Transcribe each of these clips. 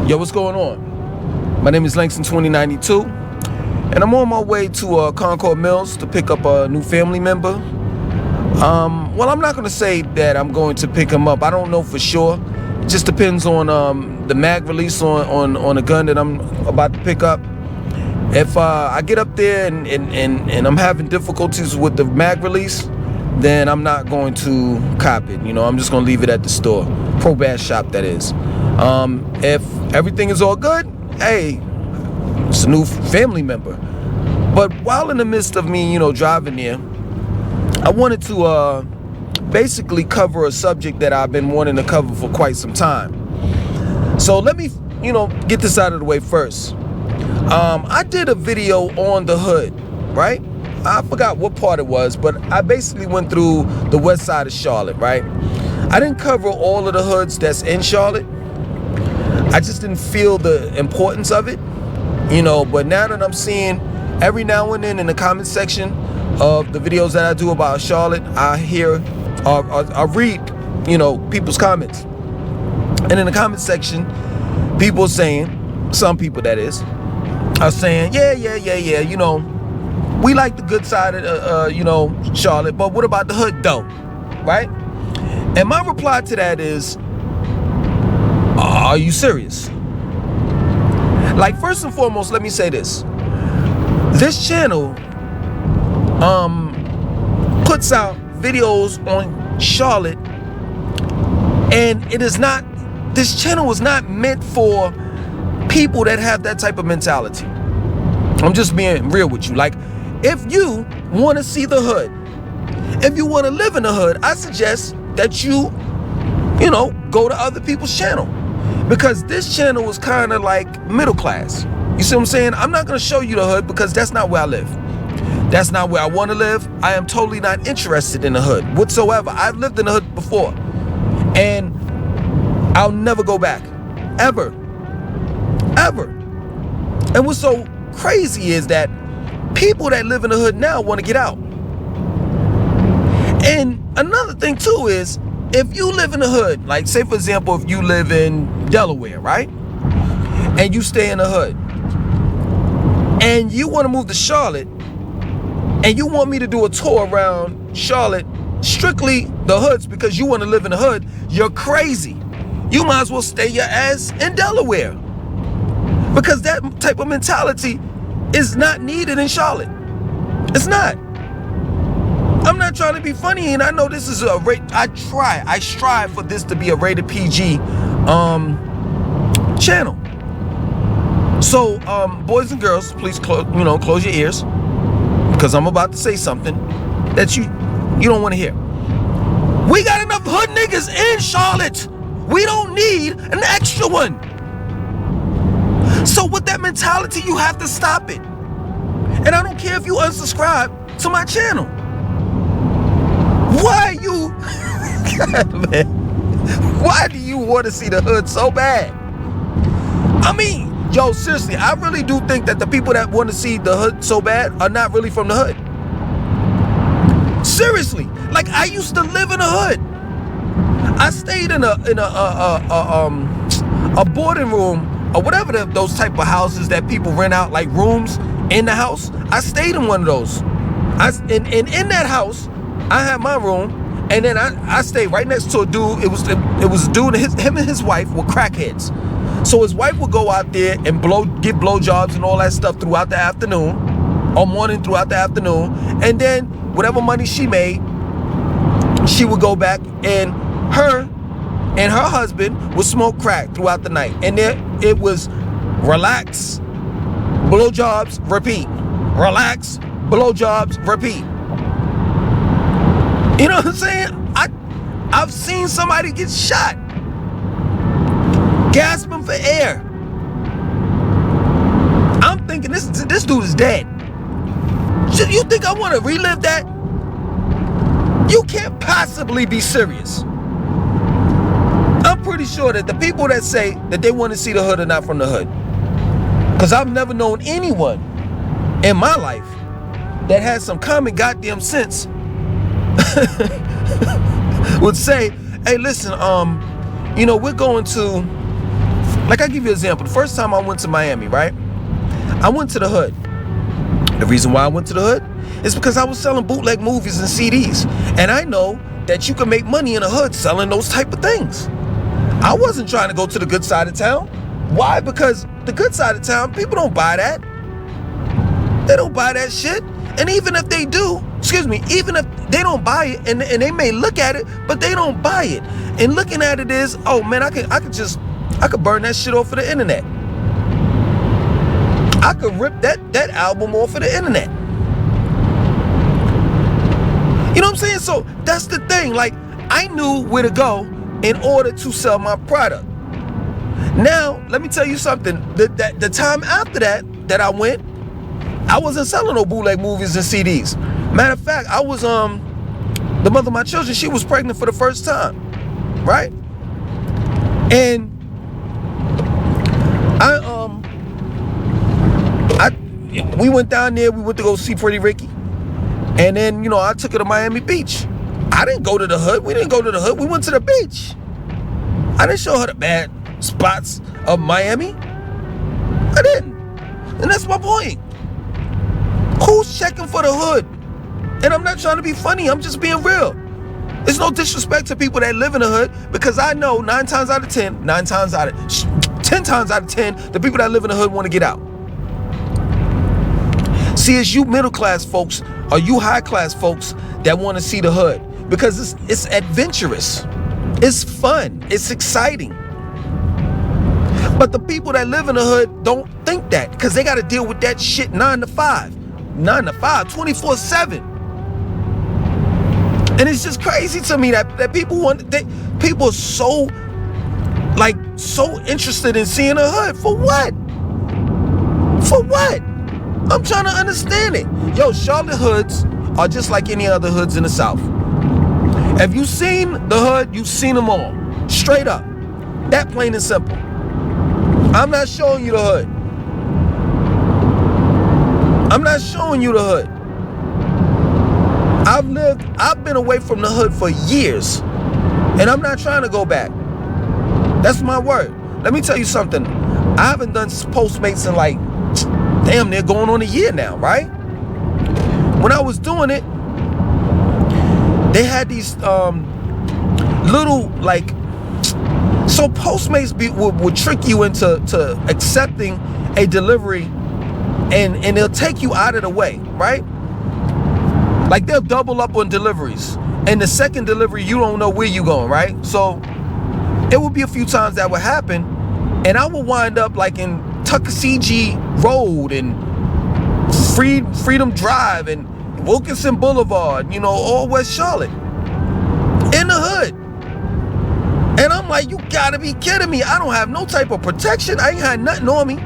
Yo, what's going on? My name is Langston 2092, and I'm on my way to Concord Mills to pick up a new family member. Well, I'm not going to say that I'm going to pick him up. I don't know for sure. It just depends on the mag release on a gun that I'm about to pick up. If I get up there and I'm having difficulties with the mag release, then I'm not going to cop it. You know, I'm just going to leave it at the store. Pro Bass Shop, that is. If everything is all good, hey, it's a new family member. But while in the midst of me, you know, driving there, I wanted to basically cover a subject that I've been wanting to cover for quite some time. So let me, you know, get this out of the way first. I did a video on the hood, right? I forgot what part it was, but I basically went through the west side of Charlotte, right? I didn't cover all of the hoods that's in Charlotte. I just didn't feel the importance of it, you know, but now that I'm seeing every now and then in the comment section of the videos that I do about Charlotte, I hear, I read, you know, people's comments. And in the comment section, people saying, some people that is, are saying, yeah, you know, we like the good side of, you know, Charlotte, but what about the hood though, right? And my reply to that is, are you serious? Like, first and foremost, let me say this. This channel puts out videos on Charlotte, and it is not, this channel is not meant for people that have that type of mentality. I'm just being real with you. Like, if you want to see the hood, if you want to live in the hood, I suggest that you know, go to other people's channel, because this channel is kind of like middle class. You see what I'm saying? I'm not going to show you the hood because that's not where I live. That's not where I want to live. I am totally not interested in the hood whatsoever. I've lived in the hood before, and I'll never go back, ever. And what's so crazy is that people that live in the hood now want to get out. And another thing too is, if you live in the hood, like say for example, if you live in Delaware, right? And you stay in the hood, and you want to move to Charlotte, and you want me to do a tour around Charlotte, strictly the hoods, because you want to live in the hood, you're crazy. You might as well stay your ass in Delaware, because that type of mentality is not needed in Charlotte. It's not. I'm not trying to be funny, and I know this is a I strive for this to be a rated PG channel. So boys and girls, please close your ears, because I'm about to say something that you don't want to hear. We got enough hood niggas in Charlotte. We don't need an extra one. So with that mentality, you have to stop it. And I don't care if you unsubscribe to my channel. Why you, God, man, why do you want to see the hood so bad? I mean, yo, seriously, I really do think that the people that want to see the hood so bad are not really from the hood. Seriously, like, I used to live in the hood. I stayed in a boarding room, or whatever those type of houses that people rent out, like rooms in the house. I stayed in one of those. And in that house, I had my room, and then I stayed right next to a dude. It was a dude, him and his wife were crackheads. So his wife would go out there and get blowjobs and all that stuff throughout the afternoon, or morning throughout the afternoon, and then whatever money she made, she would go back, and her husband would smoke crack throughout the night. And then it was relax, blowjobs, repeat. Relax, blowjobs, repeat. You know what I'm saying? I've seen somebody get shot, gasping for air. I'm thinking this dude is dead. You think I want to relive that? You can't possibly be serious. I'm pretty sure that the people that say that they want to see the hood are not from the hood. Because I've never known anyone in my life that has some common goddamn sense would say, hey, listen, you know, we're going to Like, I give you an example. The first time I went to Miami, right? I went to the hood. The reason why I went to the hood is because I was selling bootleg movies and CDs. And I know that you can make money in the hood selling those type of things. I wasn't trying to go to the good side of town. Why? Because the good side of town, people don't buy that. They don't buy that shit. And even if they do, even if they don't buy it, and they may look at it, but they don't buy it. And looking at it is, oh man, I could burn that shit off of the internet. I could rip that album off of the internet. You know what I'm saying? So that's the thing. Like, I knew where to go in order to sell my product. Now, let me tell you something. The time after that I went, I wasn't selling no bootleg movies and CDs. Matter of fact, I was the mother of my children, she was pregnant for the first time, right? And we went down there, we went to go see Pretty Ricky. And then, you know, I took her to Miami Beach. I didn't go to the hood. We didn't go to the hood. We went to the beach. I didn't show her the bad spots of Miami. I didn't. And that's my point. Who's checking for the hood? And I'm not trying to be funny. I'm just being real. It's no disrespect to people that live in the hood, because I know 10 times out of 10, the people that live in the hood want to get out. See, it's you middle class folks or you high class folks that want to see the hood, because it's adventurous, it's fun, it's exciting. But the people that live in the hood don't think that, because they got to deal with that shit 9 to 5, 24/7. And it's just crazy to me that people are so interested in seeing the hood. For what? For what? I'm trying to understand it. Yo, Charlotte hoods are just like any other hoods in the South. If you've seen the hood, you've seen them all. Straight up. That plain and simple. I'm not showing you the hood. I'm not showing you the hood. I've been away from the hood for years, and I'm not trying to go back. That's my word. Let me tell you something. I haven't done Postmates in like damn near going on a year now, right? When I was doing it, they had these little like, so Postmates would trick you into accepting a delivery, and they'll take you out of the way, right? Like, they'll double up on deliveries, and the second delivery you don't know where you're going, right? So it would be a few times that would happen, and I would wind up like in Tuckasegee Road and Freedom Drive and Wilkinson Boulevard, you know, all West Charlotte, in the hood. And I'm like, you gotta be kidding me. I don't have no type of protection. I ain't had nothing on me. You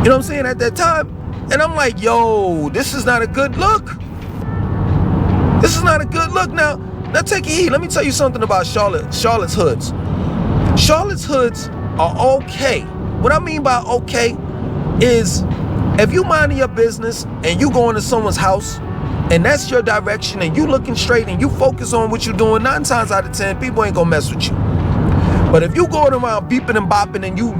know what I'm saying, at that time? And I'm like, yo, this is not a good look. This is not a good look. Now take it heed. Let me tell you something about Charlotte's hoods. Charlotte's hoods are okay. What I mean by okay is, if you minding your business and you going to someone's house and that's your direction and you looking straight and you focus on what you're doing, 9 times out of 10, people ain't gonna mess with you. But if you going around beeping and bopping and you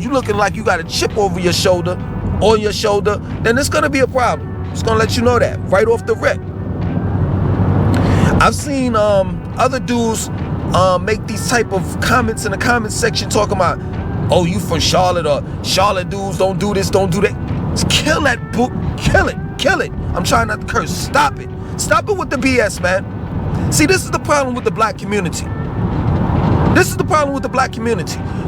looking like you got a chip over your shoulder, then it's gonna be a problem. It's gonna let you know that right off the rip. I've seen other dudes make these type of comments in the comment section talking about, oh, you from Charlotte, or Charlotte dudes don't do this, don't do that. Just kill that book, kill it. I'm trying not to curse. Stop it with the BS, man. See, this is the problem with the black community.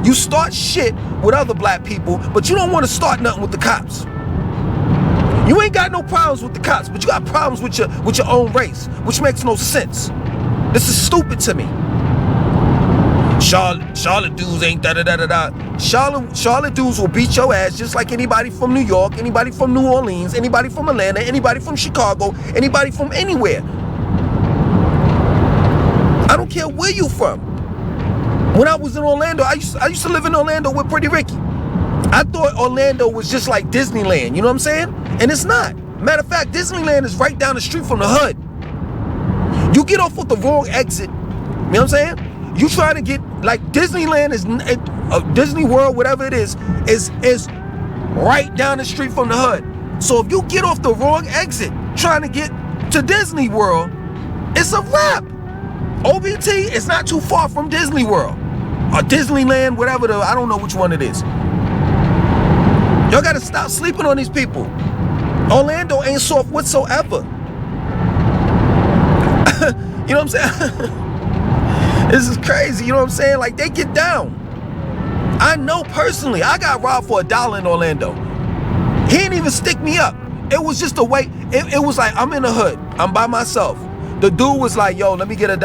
You start shit with other black people, but you don't want to start nothing with the cops. You ain't got no problems with the cops, but you got problems with your own race, which makes no sense. This is stupid to me. Charlotte dudes ain't da-da-da-da-da. Charlotte dudes will beat your ass just like anybody from New York, anybody from New Orleans, anybody from Atlanta, anybody from Chicago, anybody from anywhere. I don't care where you from. When I was in Orlando, I used to live in Orlando with Pretty Ricky. I thought Orlando was just like Disneyland, you know what I'm saying? And it's not. Matter of fact, Disneyland is right down the street from the hood. You get off with the wrong exit, you know what I'm saying? You trying to get, like, Disneyland is, Disney World, whatever it is right down the street from the hood. So if you get off the wrong exit trying to get to Disney World, it's a wrap. OBT is not too far from Disney World or Disneyland, whatever I don't know which one it is. Y'all gotta stop sleeping on these people. Orlando ain't soft whatsoever. You know what I'm saying? This is crazy, you know what I'm saying? Like, they get down. I know personally, I got robbed for $1 in Orlando. He didn't even stick me up. It was just a way, it was like, I'm in the hood, I'm by myself. The dude was like, yo, let me get $1.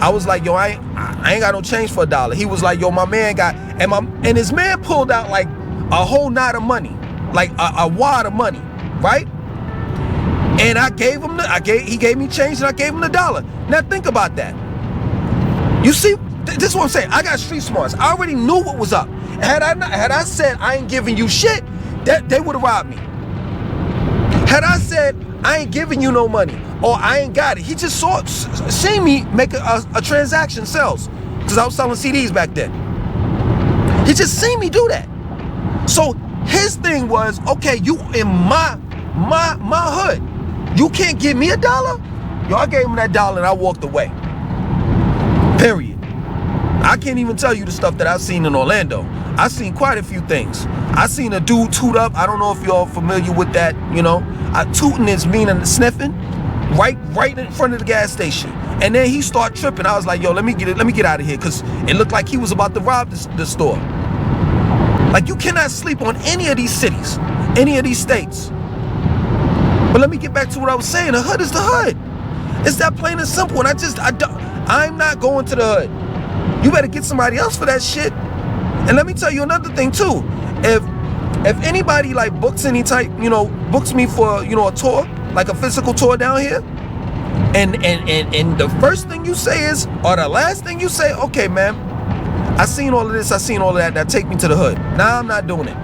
I was like, yo, I ain't got no change for $1. He was like, yo, my man got, and his man pulled out like a whole knot of money, like a wad of money, right? And I gave him he gave me change and I gave him $1. Now think about that. You see, this is what I'm saying. I got street smarts. I already knew what was up. Had I said I ain't giving you shit, that they would have robbed me. Had I said I ain't giving you no money or I ain't got it, he just seen me make a transaction sales, because I was selling CDs back then. He just seen me do that. So his thing was, okay, you in my hood, you can't give me $1. Yo, I gave him that $1 and I walked away. Period. I can't even tell you the stuff that I've seen in Orlando. I've seen quite a few things. I seen a dude toot up. I don't know if y'all familiar with that, you know. Tooting is meaning sniffing, right in front of the gas station. And then he start tripping. I was like, yo, let me get out of here, because it looked like he was about to rob the store. Like, you cannot sleep on any of these cities, any of these states. But let me get back to what I was saying. The hood is the hood. It's that plain and simple. And I'm not going to the hood. You better get somebody else for that shit. And let me tell you another thing too. If anybody like books any type, you know, books me for, you know, a tour, like a physical tour down here, and the first thing you say is, or the last thing you say, okay, man, I seen all of this, I seen all of that, now take me to the hood. Nah, I'm not doing it.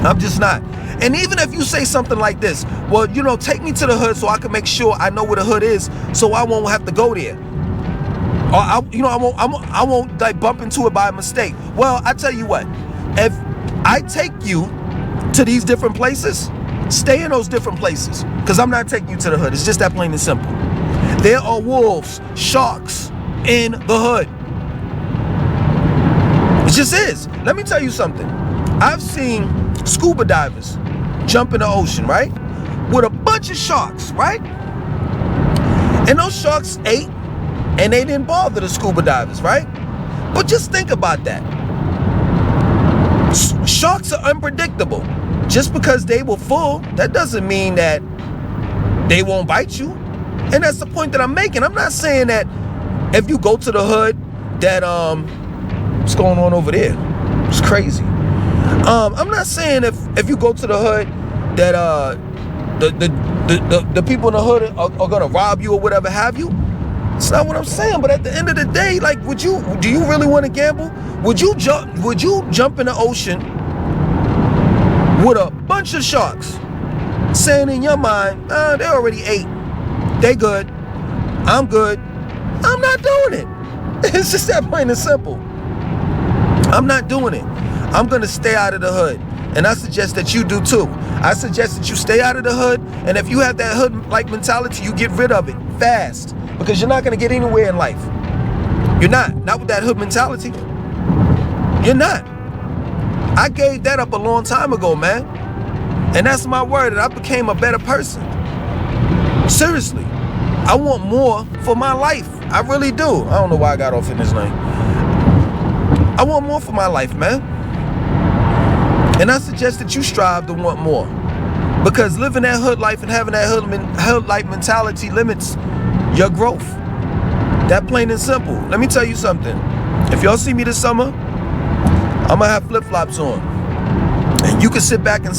I'm just not. And even if you say something like this, well, you know, take me to the hood so I can make sure I know where the hood is, so I won't have to go there. Or I won't like bump into it by mistake. Well, I tell you what, if I take you to these different places, stay in those different places, because I'm not taking you to the hood. It's just that plain and simple. There are wolves, sharks in the hood. It just is. Let me tell you something. I've seen scuba divers jump in the ocean, right, with a bunch of sharks, right? And those sharks ate, and they didn't bother the scuba divers, right? But just think about that. Sharks are unpredictable. Just because they were full, that doesn't mean that they won't bite you. And that's the point that I'm making. I'm not saying that if you go to the hood that what's going on over there? It's crazy. I'm not saying if you go to the hood that the people in the hood are gonna rob you or whatever have you. It's not what I'm saying. But at the end of the day, like, do you really want to gamble? Would you jump in the ocean with a bunch of sharks, saying in your mind, they already ate, they good, I'm good? I'm not doing it. It's just that plain and simple. I'm not doing it. I'm gonna stay out of the hood, and I suggest that you do too. I suggest that you stay out of the hood, and if you have that hood-like mentality, you get rid of it fast, because you're not gonna get anywhere in life. You're not with that hood mentality. You're not. I gave that up a long time ago, man, and that's my word. And I became a better person. Seriously, I want more for my life. I really do. I don't know why I got off in this lane. I want more for my life, man. And I suggest that you strive to want more, because living that hood life and having that hood life mentality limits your growth. That plain and simple. Let me tell you something. If y'all see me this summer, I'm gonna have flip-flops on, and you can sit back and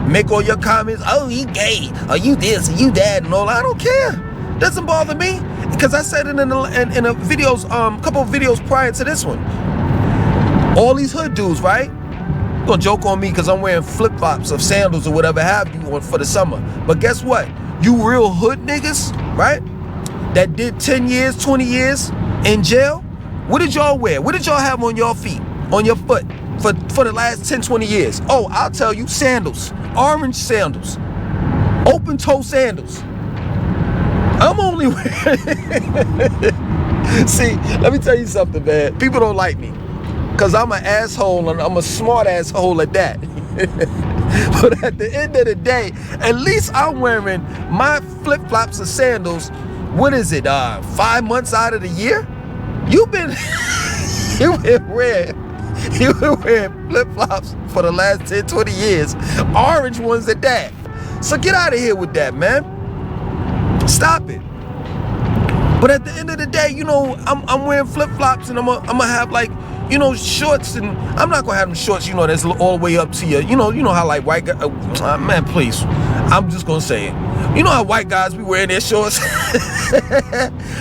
make all your comments. Oh, you gay, or you this, or you that, and all. I don't care. Doesn't bother me, because I said it in a videos, couple of videos prior to this one. All these hood dudes, right? Gonna joke on me because I'm wearing flip-flops or sandals or whatever have you for the summer. But guess what? You real hood niggas, right? That did 10 years, 20 years in jail, What did y'all wear? What did y'all have on your feet, on your foot for the last 10, 20 years? Oh, I'll tell you, sandals, orange sandals, open toe sandals. I'm only wearing... See, let me tell you something, man. People don't like me because I'm an asshole, and I'm a smart asshole at that. But at the end of the day, at least I'm wearing my flip-flops and sandals. What is it, 5 months out of the year? You've been wearing flip-flops for the last 10, 20 years. Orange ones at that. So get out of here with that, man. Stop it. But at the end of the day, you know, I'm wearing flip-flops, and I'm gonna have, like, you know, shorts, and I'm not gonna have them shorts, you know, that's all the way up to you know how, like, white guys, man, please, I'm just gonna say it. You know how white guys be wearing their shorts?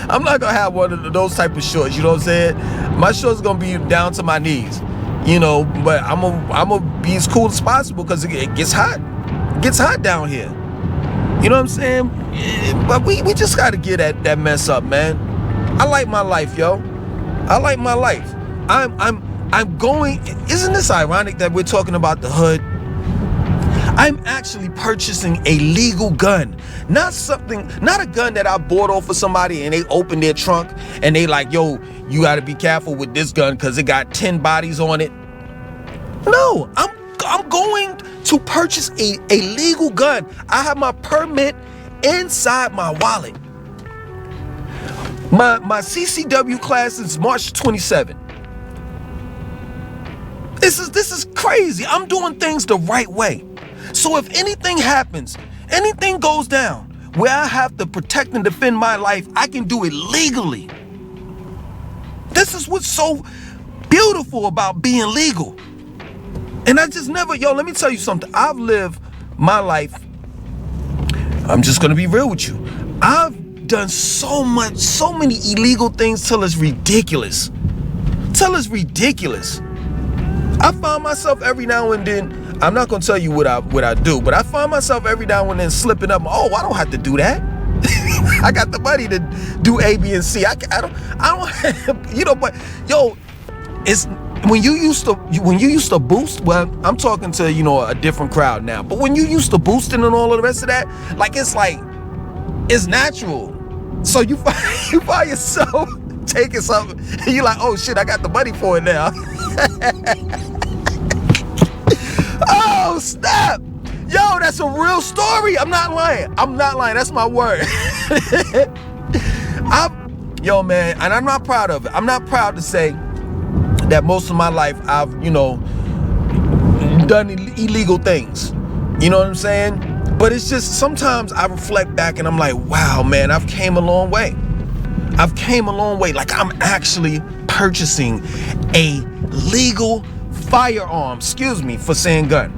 I'm not gonna have one of those type of shorts, you know what I'm saying? My shorts gonna be down to my knees, you know, but I'm gonna be as cool as possible because it gets hot. It gets hot down here. You know what I'm saying? But we just gotta get that mess up, man. I like my life, yo. I like my life. I'm going. Isn't this ironic that we're talking about the hood? I'm actually purchasing a legal gun, not a gun that I bought off of somebody and they opened their trunk and they like, yo, you got to be careful with this gun because it got 10 bodies on it. No, I'm going to purchase a legal gun. I have my permit inside my wallet. My CCW class is March 27. This is crazy. I'm doing things the right way. So if anything happens, anything goes down where I have to protect and defend my life, I can do it legally. This is what's so beautiful about being legal. And I just never, let me tell you something. I've lived my life. I'm just going to be real with you. I've done so many illegal things till it's ridiculous. I find myself every now and then, I'm not going to tell you what I do, but I find myself every now and then slipping up. Oh, I don't have to do that. I got the money to do A, B, and C. I don't, you know, but yo, it's when you used to boost. Well, I'm talking to, you know, a different crowd now. But when you used to boosting and all of the rest of that, it's natural. So you find yourself taking something, and you're like, oh shit, I got the money for it now. Oh snap! Yo, that's a real story. I'm not lying. That's my word. Yo, man, and I'm not proud of it. I'm not proud to say that most of my life I've, you know, done illegal things. You know what I'm saying? But it's just sometimes I reflect back and I'm like, wow, man, I've came a long way. Like, I'm actually purchasing a legal firearm, for saying gun,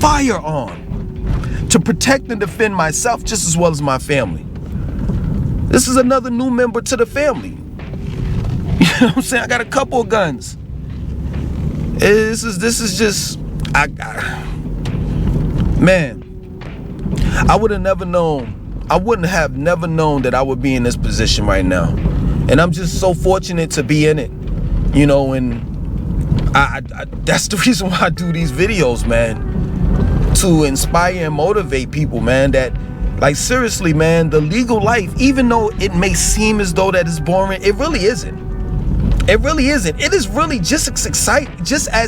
firearm, to protect and defend myself just as well as my family. This is another new member to the family. You know what I'm saying? I got a couple of guns. This is just, man, I would have never known. I wouldn't have never known that I would be in this position right now. And I'm just so fortunate to be in it, you know, and I that's the reason why I do these videos, man, to inspire and motivate people, man, that, like, seriously, man, the legal life, even though it may seem as though that it's boring, it really isn't. It really isn't. It is really just as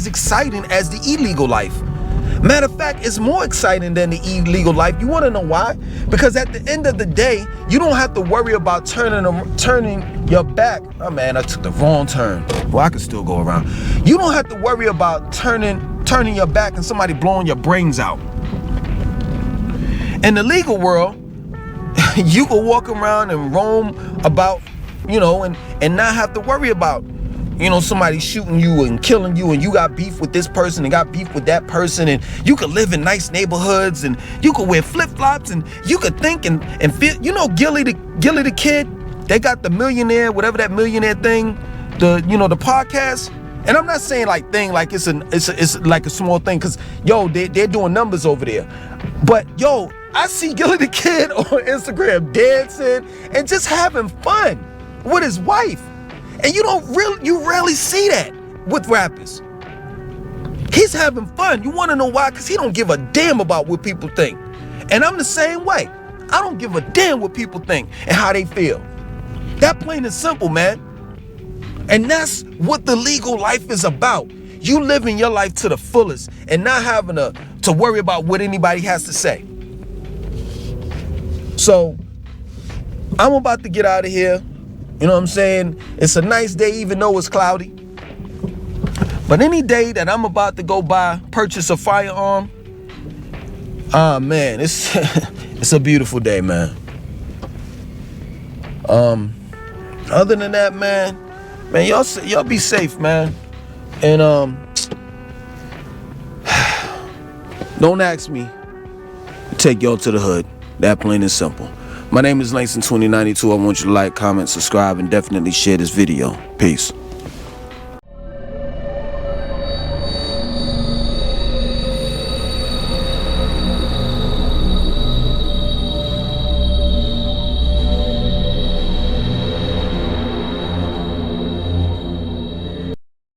exciting as the illegal life. Matter of fact, it's more exciting than the illegal life. You want to know why? Because at the end of the day, you don't have to worry about turning your back. Oh man, I took the wrong turn. Well, I can still go around. You don't have to worry about turning your back and somebody blowing your brains out. In the legal world, you can walk around and roam about, you know, and not have to worry about, you know, somebody shooting you and killing you, and you got beef with this person and got beef with that person, and you could live in nice neighborhoods, and you could wear flip-flops, and you could think and feel, you know, Gilly the Kid, they got the millionaire, whatever that millionaire thing, the podcast. And I'm not saying like thing like it's like a small thing, because yo, they're doing numbers over there. But yo, I see Gilly the Kid on Instagram dancing and just having fun with his wife. And you rarely see that with rappers. He's having fun. You want to know why? Because he don't give a damn about what people think. And I'm the same way. I don't give a damn what people think and how they feel. That plain and simple, man. And that's what the legal life is about. You living your life to the fullest and not having to worry about what anybody has to say. So I'm about to get out of here. You know what I'm saying? It's a nice day even though it's cloudy. But any day that I'm about to go purchase a firearm, man, it's it's a beautiful day, man. Other than that, man, y'all be safe, man. And don't ask me to take y'all to the hood. That plain and simple. My name is Langston 2092. I want you to like, comment, subscribe, and definitely share this video. Peace.